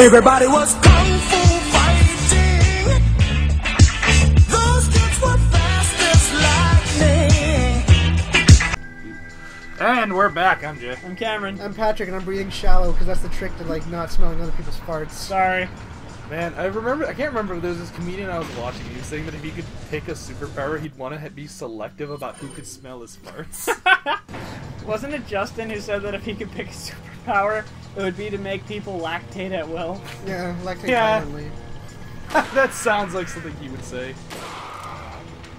Everybody was kung fu fighting. Those kids were fast as lightning. And we're back. I'm Jay. I'm Cameron. I'm Patrick, and I'm breathing shallow because that's the trick to like not smelling other people's farts. Sorry. Man, I can't remember, there was this comedian I was watching, he was saying that if he could pick a superpower, he'd want to be selective about who could smell his farts. Wasn't it Justin who said that if he could pick a superpower, it would be to make people lactate at will? Yeah, lactate Yeah. violently. That sounds like something he would say.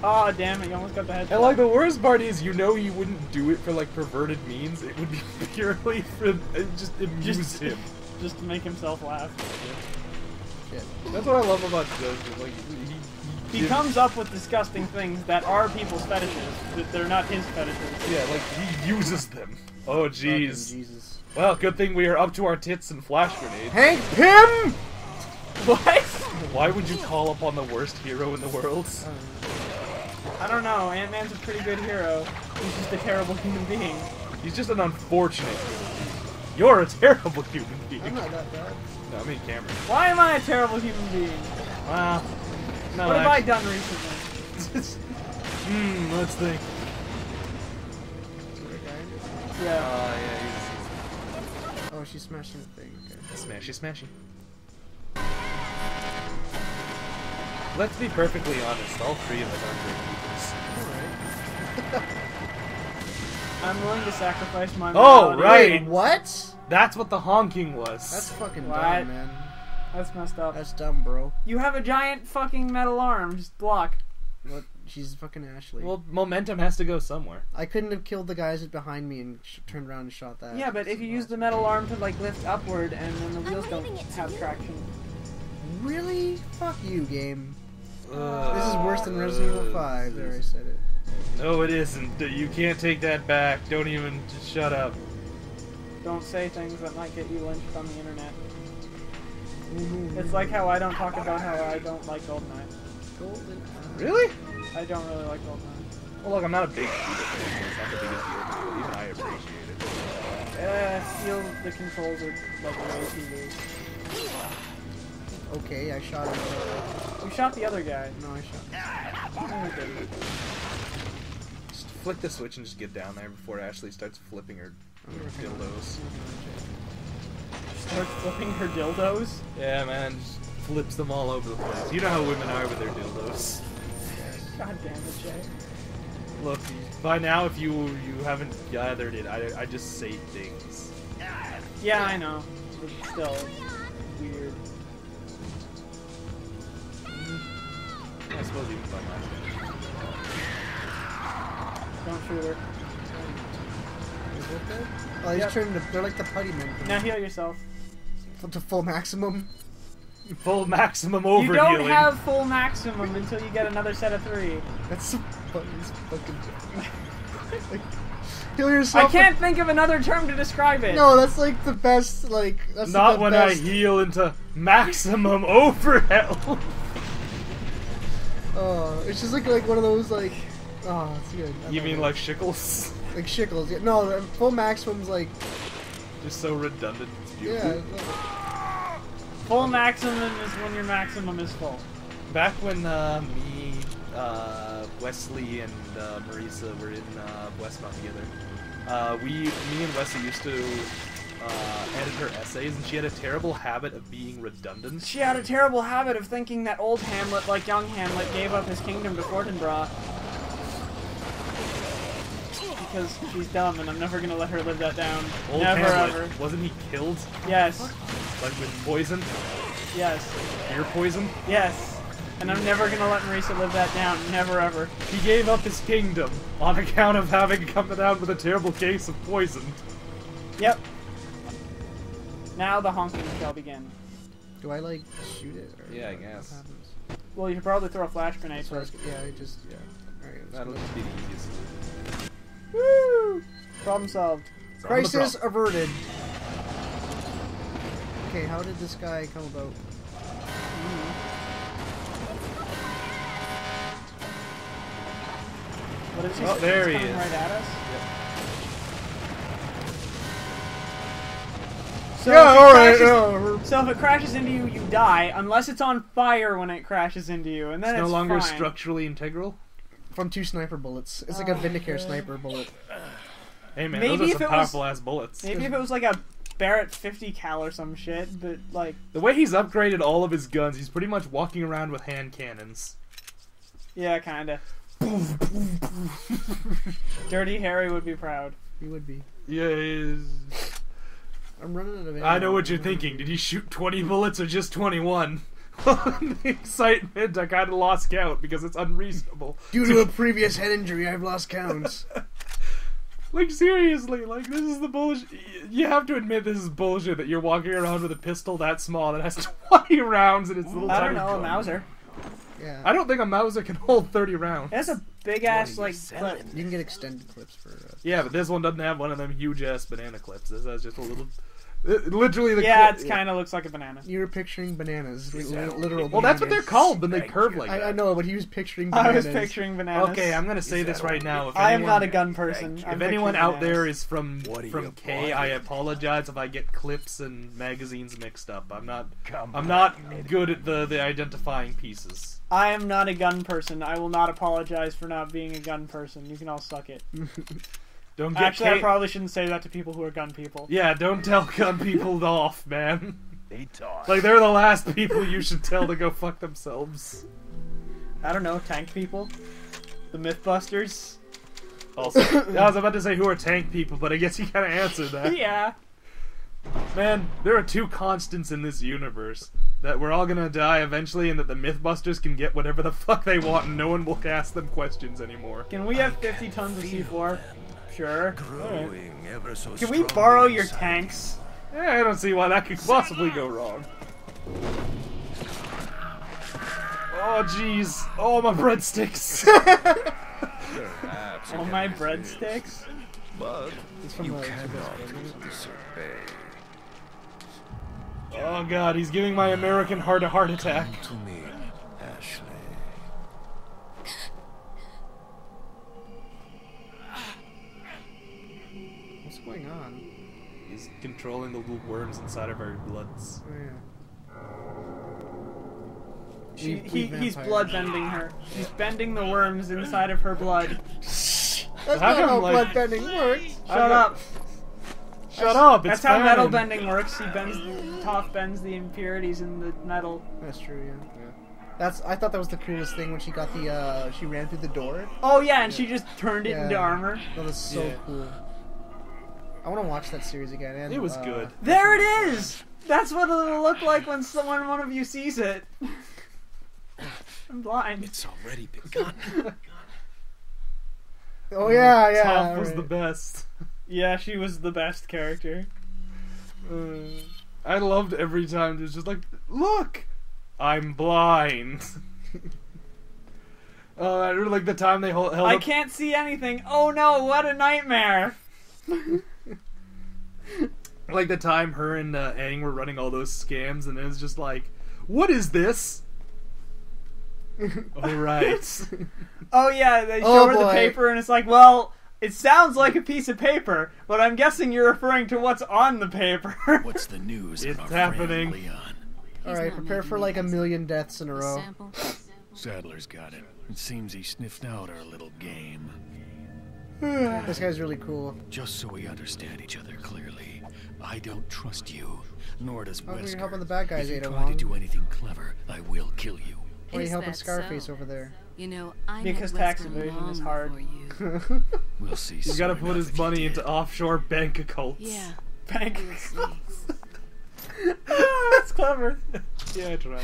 Oh, damn it, you almost got the head. And like, the worst part is, you know he wouldn't do it for like perverted means, it would be purely for, just amuse him. Just to make himself laugh. Shit. That's what I love about Joseph, like, He comes up with disgusting things that are people's fetishes, that they're not his fetishes. Yeah, like, he uses them. Oh, jeez. Jesus. Well, good thing we are up to our tits and flash grenades. Hank Pym! What? Why would you call upon the worst hero in the world? I don't know, Ant-Man's a pretty good hero. He's just a terrible human being. He's just an unfortunate human being. You're a terrible human being. I'm not that bad. No, I mean Cameron. Why am I a terrible human being? Well, no, What have I actually- done recently? Let's think. Yeah. Yeah, Oh, she's smashing the thing. Okay. Smashy, smashy. Let's be perfectly honest, all three of us aren't great people. I'm willing to sacrifice my Oh, morality. right. Wait, what? That's what the honking was. That's fucking What? dumb, man. That's messed up. That's dumb, bro. You have a giant fucking metal arm. Just block. What? She's fucking Ashley. Well, momentum has to go somewhere. I couldn't have killed the guys behind me and turned around and shot that. Yeah, but if you use the metal arm to like lift upward and then the wheels don't have traction. Really? Fuck you, game. This This is worse than Resident Evil 5. There, I said it. No, it isn't. You can't take that back. Don't even. Just shut up. Don't say things that might get you lynched on the internet. It's like how I don't talk about how I don't like GoldenEye. Really? I don't really like GoldenEye. Well, look, I'm not a big shooter fan. It's not the biggest deal to me, but even I appreciate it. I feel the controls are like way too loose. Okay, I shot him. You shot the other guy. No, I shot him. No, you didn't. Just flick the switch and just get down there before Ashley starts flipping her dildos. Start flipping her dildos. Yeah, man, just flips them all over the place. You know how women are with their dildos. God damn it, Jay. Look, by now, if you haven't gathered it, I just say things. Yeah, I know. But still, it's weird. I suppose you can find that. Don't shoot her. Is it good? Oh, he's Yep. turned to, they're like the putty men. Now heal yourself. To full maximum. Full maximum over You don't healing. have full maximum until you get another set of 3. That's so funny. It's fucking. Like, heal yourself. I can't think of another term to describe it. No, that's like the best. Like that's Not the when best. I heal into maximum over health. Oh, it's just like one of those like. Oh, it's good. I You love mean it. like shickles? like Shickles? Yeah. No, the full maximum's like. Just so redundant. It's beautiful. Yeah. Like, Full maximum is when your maximum is full. Back when me, Wesley, and Marisa were in Westmount together, me and Wesley used to edit her essays, and she had a terrible habit of being redundant. She had a terrible habit of thinking that old Hamlet, like young Hamlet, gave up his kingdom to Fortinbras. Because she's dumb, and I'm never gonna let her live that down. Old Never, Hamlet, ever. wasn't he killed? Yes. Like with poison? Yes. Beer poison? Yes. And I'm never gonna let Marisa live that down. Never, ever. He gave up his kingdom on account of having come down with a terrible case of poison. Yep. Now the honking shall begin. do I like shoot it? Or Yeah, I what guess. happens? Well, you should probably throw a flash grenade So I was- first. yeah, I just yeah. All right. That'll just be the easiest. Woo! Problem solved. Crisis averted. Okay, how did this guy come about? What is he? Oh, there He's he coming is. right at us? So Yeah, if it alright, crashes- yeah. So if it crashes into you, you die, unless it's on fire when it crashes into you, and then It's it's no longer fine. structurally integral. From 2 sniper bullets. It's like a Vindicare sniper bullet. Hey man, Maybe those if are some it was- powerful ass bullets. Maybe if it was like a Barrett 50 cal or some shit, but like, The way he's upgraded all of his guns, he's pretty much walking around with hand cannons. yeah, kinda. Dirty Harry would be proud. He would be. Yes. I'm running out of ammo. I know what you're thinking. Did he shoot 20 bullets or just 21? The excitement, I kind of lost count because it's unreasonable. Due to a previous head injury, I've lost count. Like, seriously, like, this is the bullshit. You have to admit this is bullshit that you're walking around with a pistol that small that has 20 rounds in its little I don't tiny know, a gun. Mauser. Yeah. I don't think a Mauser can hold 30 rounds. It has a big ass like clip. You can get extended clips for. Yeah, but this one doesn't have one of them huge ass banana clips. This has just a little. Literally the. Yeah, clip- it kind of looks like a banana. You were picturing bananas, literal. Well, that's what they're bananas. called when they curve like that. I know, but he was picturing I bananas. was picturing bananas. Okay, I'm gonna say this right now. If I am anyone, not a gun person. If I'm anyone picturing out there bananas. is from K, I apologize if I get clips and magazines mixed up. I'm not good at the identifying pieces. I am not a gun person. I will not apologize for not being a gun person. You can all suck it. Don't get Actually, K. I probably shouldn't say that to people who are gun people. Yeah, don't tell gun people off, man. They talk. Like they're the last people you should tell to go fuck themselves. I don't know, tank people? The Mythbusters? Also, I was about to say who are tank people, but I guess you kind of answered that. Yeah. Man, there are 2 constants in this universe. That we're all gonna die eventually, and that the Mythbusters can get whatever the fuck they want, and no one will ask them questions anymore. Can we have 50 tons of C4? Sure. Growing ever so Can we strong borrow your inside. tanks? Yeah, I don't see why that could possibly go wrong. Oh, jeez. Oh, my breadsticks. Perhaps All it my can be breadsticks? But It's from you the- cannot disobey. Oh, God, he's giving my American heart a heart attack. To me, Ashley. What's going on? He's controlling the little worms inside of our bloods. Oh yeah. He's vampires. blood bending her. He's bending the worms inside of her blood. That's How not come, how like- blood bending works. Shut up. Shut up! It's That's how metal canon. bending works. He bends, Toph bends the impurities in the metal. That's true. Yeah. I thought that was the coolest thing when she got the she ran through the door. Oh yeah, and she just turned it Yeah. into armor. That was so Yeah. cool. I want to watch that series again. And, It was good. There it is! That's what it'll look like when one of you sees it. I'm blind. It's already begun. Oh yeah, yeah. Toph was right. the best. Yeah, she was the best character. I loved every time it was just like, look! I'm blind. I really like the time they held I up. can't see anything. Oh no, what a nightmare! Like the time her and Aang were running all those scams, and it was just like, what is this? Alright. Oh yeah, they Oh, show her the boy. paper and it's like, well, it sounds like a piece of paper, but I'm guessing you're referring to what's on the paper. What's the news? It's on our friend happening. Leon? All right, prepare for like 1 million deaths in a row. Sample. Sadler's got it. It seems he sniffed out our little game. This guy's really cool. Just so we understand each other clearly, I don't trust you, nor does How come you're Wesker. helping the bad guys, If you Ada try to Wong? do anything clever, I will kill you. Why are you Is helping that Scarface so? over there? You know, I Because met tax Wesker evasion is long hard. before you. We'll see. He's gotta put his money into offshore bank occults. Yeah. Bank. We'll see. That's clever. Yeah, I tried.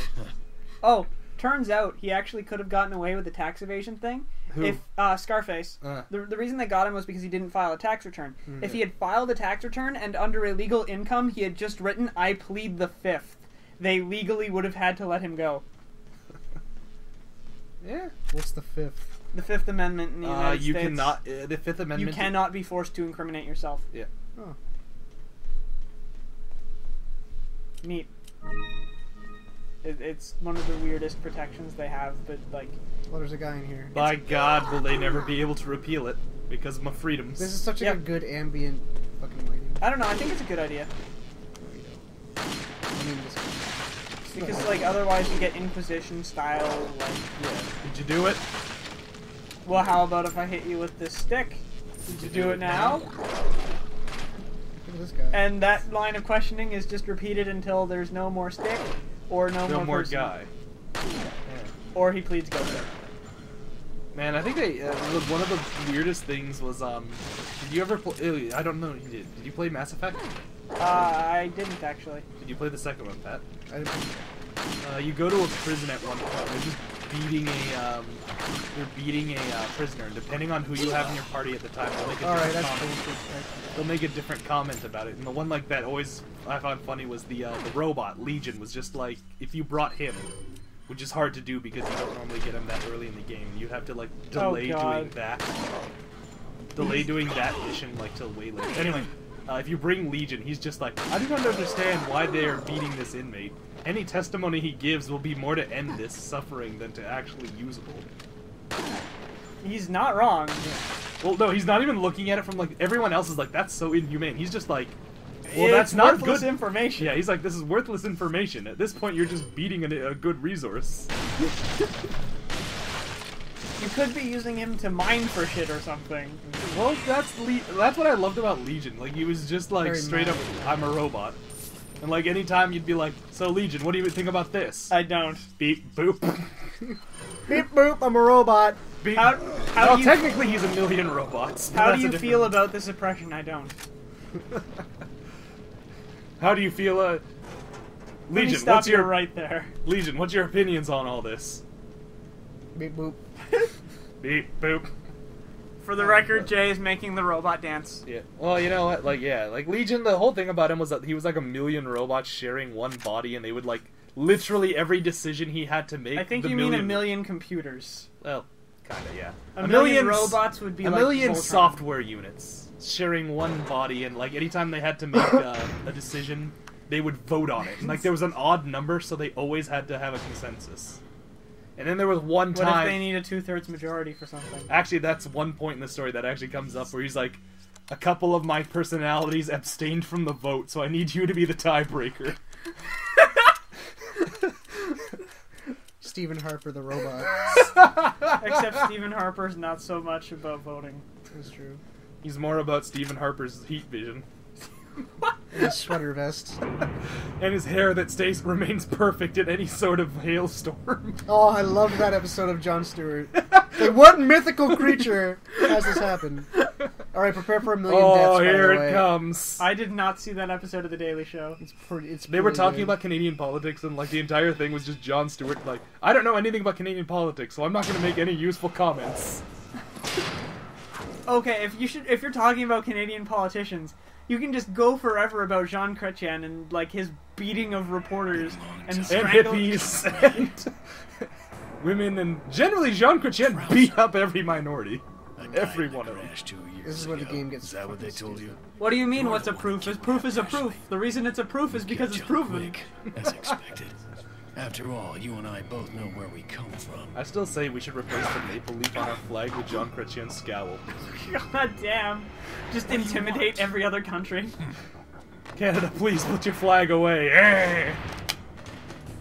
Oh, turns out he actually could have gotten away with the tax evasion thing. Who? If Scarface, the reason they got him was because he didn't file a tax return. If he had filed a tax return and under illegal income he had just written "I plead the fifth," they legally would have had to let him go. Yeah. What's the 5th? The Fifth Amendment in the United You States. cannot. The Fifth You Amendment. cannot be forced to incriminate yourself. Yeah. Oh. Neat. It's one of the weirdest protections they have, but like, Well, there's a guy in here. By God, will they never be able to repeal it because of my freedoms. This is such a Yep. good ambient fucking lighting. I don't know. I think it's a good idea. I mean, just... Because, like, otherwise you get Inquisition style, like... Yeah. Did you do it? Well, how about if I hit you with this stick? Did you do it now? Look at this guy. And that line of questioning is just repeated until there's no more stick, or no more person. guy. Yeah. Or he pleads guilty. Man, I think one of the weirdest things was, did you ever play, I don't know if you did. Did you play Mass Effect? I didn't actually. Did you play the second one, Pat? I didn't... You go to a prison at one point. They're just beating a prisoner, and depending on who you have in your party at the time, they'll make a Alright, different that's comment. cool. They'll make a different comment about it. And the one like that always I found funny was the robot Legion was just like if you brought him, which is hard to do because you don't normally get him that early in the game. You have to like delay doing that. Delay doing that mission like till way later. Anyway, if you bring Legion, he's just like, I do not understand why they are beating this inmate. Any testimony he gives will be more to end this suffering than to actually usable. He's not wrong. Well, no, he's not even looking at it from like everyone else is like, that's so inhumane. He's just like, well, It's that's not worthless good information. Yeah, he's like, this is worthless information. At this point, you're just beating a good resource. You could be using him to mine for shit or something. Well, that's what I loved about Legion. Like, he was just like Very straight up, I'm a robot. And like anytime you'd be like, so Legion, what do you think about this? I don't. Beep boop. Beep boop, I'm a robot. Beep. How Well, do you, technically he's a million robots. but how that's do a you different- feel about this oppression? I don't. How do you feel? Let me Legion, stop what's you your right there. Legion? What's your opinions on all this? Beep boop. Beep boop. For the record, Jay is making the robot dance. Yeah. Well, you know what? Like, yeah, like Legion. The whole thing about him was that he was like a million robots sharing one body, and they would like literally every decision he had to make. I think you mean a million computers. Well, kind of, yeah. A million robots would be a like million Voltron. software units sharing one body, and like anytime they had to make a decision, they would vote on it. And, like there was an odd number, so they always had to have a consensus. And then there was one time. What if they need a 2/3 majority for something? Actually, that's one point in the story that actually comes up where he's like, a couple of my personalities abstained from the vote, so I need you to be the tiebreaker. Stephen Harper, the robot. Except Stephen Harper's not so much about voting. That's true. He's more about Stephen Harper's heat vision. And his sweater vest. And his hair that remains perfect in any sort of hailstorm. Oh, I loved that episode of Jon Stewart. Like, what mythical creature has this happen? Alright, prepare for a million deaths, Oh, by here the it way. comes. I did not see that episode of The Daily Show. They were pretty talking good. about Canadian politics, and like the entire thing was just Jon Stewart like, I don't know anything about Canadian politics, so I'm not going to make any useful comments. Okay, if you're talking about Canadian politicians, you can just go forever about Jean Chrétien and like his beating of reporters and And strangle- hippies and women, and generally Jean Chrétien beat up every minority. Every one of them. This is where the game gets Is that what they fucking told you? stupid. What do you mean? What's a proof? Proof is a proof. The reason it's a proof is because it's Jumped proven. quick, as expected. After all, you and I both know where we come from. I still say we should replace the maple leaf on our flag with Jean Chrétien's scowl. God damn! Just intimidate every other country. Canada, please put your flag away. Eh.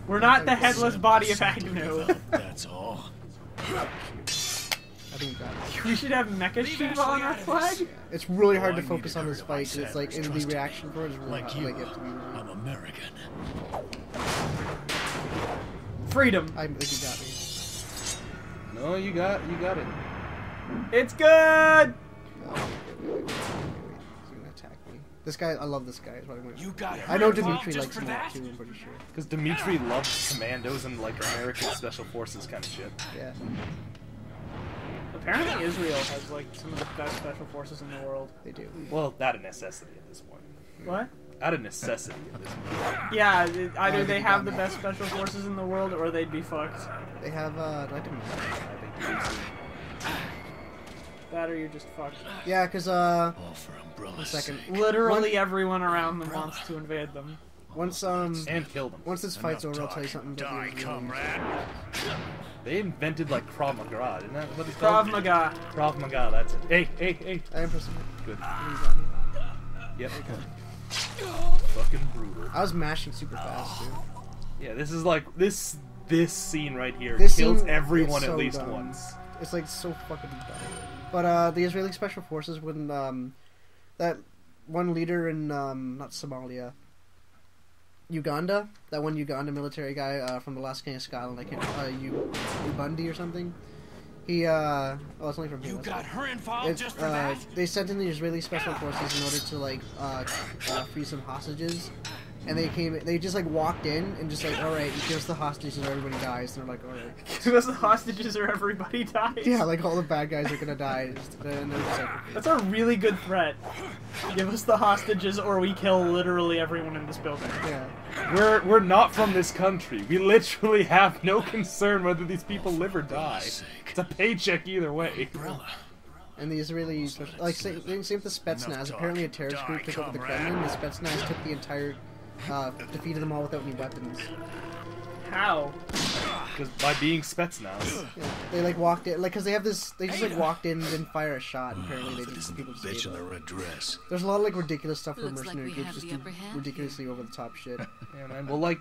We're not the headless body of Agnew. That's all. I think that. You should have Mecha Shiva on our flag. It's really hard All to I focus needed on this to fight because it's like, myself and was the trust reaction for it is really Like hard. you, Like, you have to be really... I'm American. Freedom. I think you got me. No, you got it. It's good. No, wait. He's gonna attack me. This guy, I love this guy. Is what I went. You got I know hurt Dimitri just likes for him a lot that? too. I'm pretty sure. Because Dimitri loves commandos and like American special forces kind of shit. Yeah. Apparently Israel has like some of the best special forces in the world. They do. Well, out of necessity at this point. What? Out of necessity at this point. Yeah, either they have the best special forces in the world or they'd be fucked. They have, like, That or you're just fucked. yeah, because, All for umbrella one second. Literally everyone around them wants to invade them. Once, And kill them. once this fight's over, I'll tell you something about Die, the Israelis. comrade. They invented like Krav Maga, isn't that what it's called? Krav Maga. Krav Maga, that's it. Hey. I am pressing. Good. He's got me. Yep. Fucking brutal. I was mashing super fast, dude. Yeah, this is like this scene right here This kills scene everyone is at so least dumb. once. It's like so fucking dumb. But the Israeli Special Forces, when that one leader in not Somalia, Uganda, that one Uganda military guy from the Last King of Scotland, I can't, Bundy or something. He oh, it's only from here. You got her involved It's, just for that? they sent in the Israeli Special Forces in order to like free some hostages, and they just like walked in and just like, all right, give us the hostages or everybody dies. And they're like, all right, Give us the hostages or everybody dies. yeah, like all the bad guys are gonna die, and they're just like, That's a really good threat. Give us the hostages or we kill literally everyone in this building. yeah. We're not from this country. We literally have no concern whether these people live or die. It's a paycheck either way. And the Israeli, like, same with the Spetsnaz. Apparently, a terrorist group took over the Kremlin. The Spetsnaz took the entire, defeated them all without any weapons. How? Because by being Spetsnaz. Yeah, they like walked in, like, cause they have this. They just like walked in and didn't fire a shot. Apparently, they just people just Bitch gave in the up. red dress. There's a lot of like ridiculous stuff for Looks like mercenary we groups have just the do upper hand ridiculously over the top shit. Yeah, man. Well, like,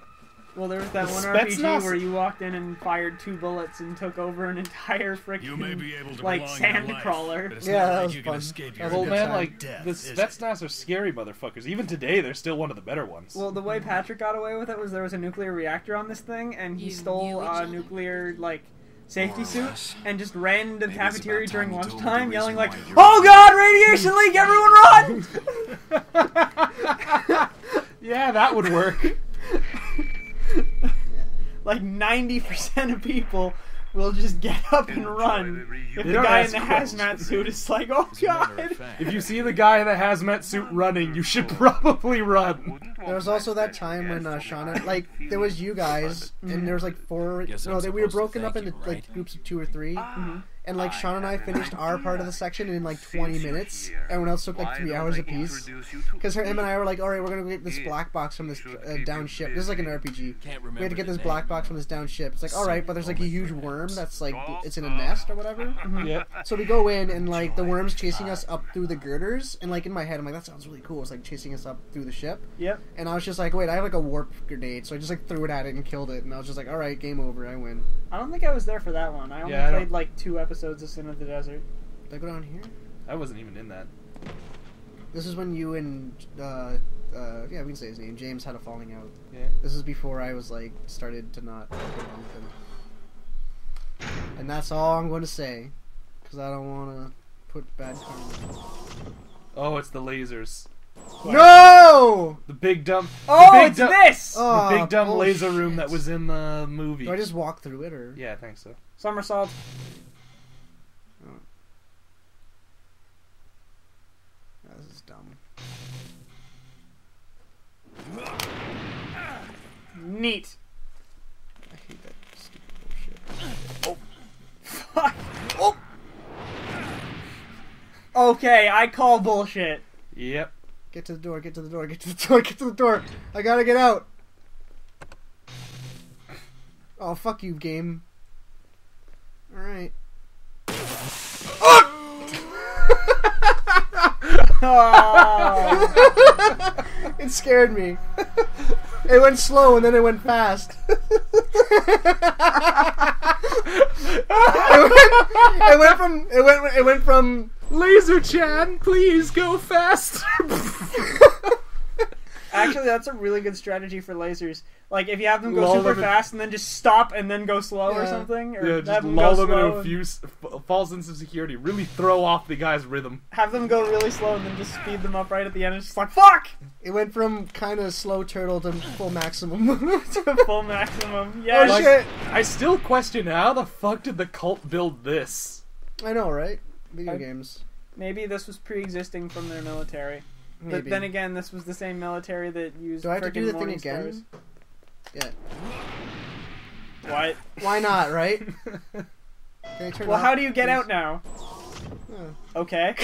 Well, there was that The one Spetsnaz- RPG where you walked in and fired 2 bullets and took over an entire You may be freaking able to like prolong your sand life, crawler. but it's Yeah, not that like was you can fun. escape That was your a well, good man, time. like death, the is it? Spetsnaz are scary motherfuckers. Even today, they're still one of the better ones. Well, the way Patrick got away with it was there was a nuclear reactor on this thing, and he You stole knew each a other? nuclear like safety More or suit less. and just ran into the Maybe it's cafeteria about during time you told me lunchtime, the yelling reason like, why you're- "Oh God, radiation leak! Everyone run!" Yeah, that would work. Like 90% of people will just get up and run if They the don't guy in ask the questions. hazmat suit is like, "Oh As a matter God!" of fact, If you see the guy in the hazmat suit running, you should probably run. There was also that time when Shauna, like, there was you guys, and there was like 4. Guess No, I'm we were supposed to broken up thank into you, like right? groups of 2 or 3. And like Sean and I finished our part of the section in like 20 minutes. Everyone else took like 3 hours apiece. Because him and I were like, all right, we're gonna get this black box from this down ship. This is like an RPG. Can't We remember had to get the this name. black box from this down ship. It's like, all right, but there's like a huge worm that's like it's in a nest or whatever. Yeah. So we go in and like the worm's chasing us up through the girders, and like in my head I'm like, that sounds really cool. It's like chasing us up through the ship. Yep. And I was just like, wait, I have like a warp grenade, so I just like threw it at it and killed it, and I was just like, all right, game over, I win. I don't think I was there for that one. I only Yeah, I played don't- like 2 episodes of Sin of the Desert. Did I go down here? I wasn't even in that. This is when you and yeah, we can say his name. James had a falling out. Yeah. This is before I was like started to not get along with him. And that's all I'm going to say, because I don't want to put bad karma. Oh, it's the lasers. No! The big dumb. Oh, the big it's dumb, this! Oh, the big dumb laser bullshit. room that was in the movie. Do I just walk through it, or? Yeah, I think so. Somersault. Oh, this is dumb. Neat. I hate that stupid bullshit. Fuck. Oh. Okay, I call bullshit. Yep. Get to the door, get to the door, get to the door, get to the door! I gotta get out! Oh, fuck you, game. Alright. Oh. It scared me. It went slow and then it went fast. It went from Laser Chan, please go fast. Actually, that's a really good strategy for lasers. Like, if you have them go Lull super them in- fast and then just stop and then go slow or Yeah. something. Or Yeah, have just them lull go them into slow a few false sense of security. Really throw off the guy's rhythm. have them go really slow and then just speed them up right at the end. It's just like, fuck! it went from kind of slow turtle to full maximum. To full maximum. Yeah. Oh, shit. I still question how the fuck did the cult build this? I know, right? Video I- games. Maybe this was pre-existing from their military. But Maybe. then again, this was the same military that used. Do I have to do frickin' the thing Morning again? Stars. Yeah. What? Why not, right? Can I turn Well, off how do you get these- out now? Oh. Okay.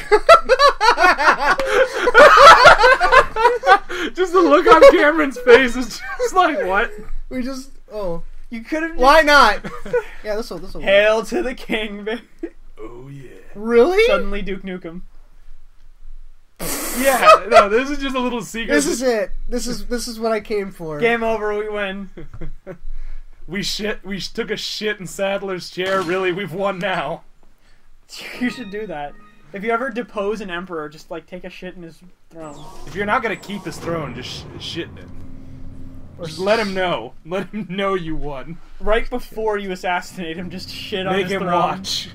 Just the look on Cameron's face is just like, what? We just... Oh. You could have. Why not? Yeah, this'll work. Hail to the king, baby. Oh yeah. Really? Suddenly Duke Nukem. Yeah, no, this is just a little secret. This is it. This is what I came for. Game over. We win. We took a shit in Sadler's chair. Really, we've won now. You should do that. If you ever depose an emperor, just like take a shit in his throne. If you're not gonna keep his throne, just shit in it. Just let him know. Let him know you won. Right before you assassinate him, just shit on Make his him throne. watch.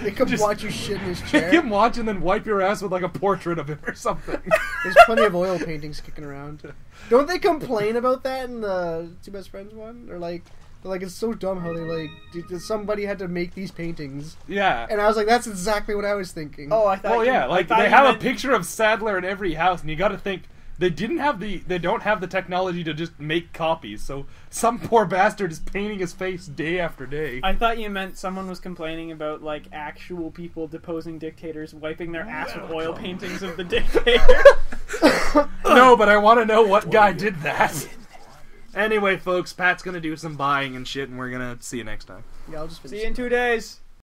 They come Just- watch you shit in his Make chair. him watch and then wipe your ass with like a portrait of him or something. There's plenty of oil paintings kicking around. Don't they complain about that in the Two Best Friends one? Or like, they're like, it's so dumb how they like somebody had to make these paintings. Yeah. And I was like, that's exactly what I was thinking. Oh, I thought. Oh yeah, like I thought they you have a meant- picture of Sadler in every house, and you got to think they don't have the technology to just make copies. So some poor bastard is painting his face day after day. I thought you meant someone was complaining about like actual people deposing dictators, wiping their ass with oil paintings of the dictator. No, but I want to know what guy did that. Anyway, folks, Pat's gonna do some buying and shit, and we're gonna see you next time. Yeah, I'll just finish See you in 2 days.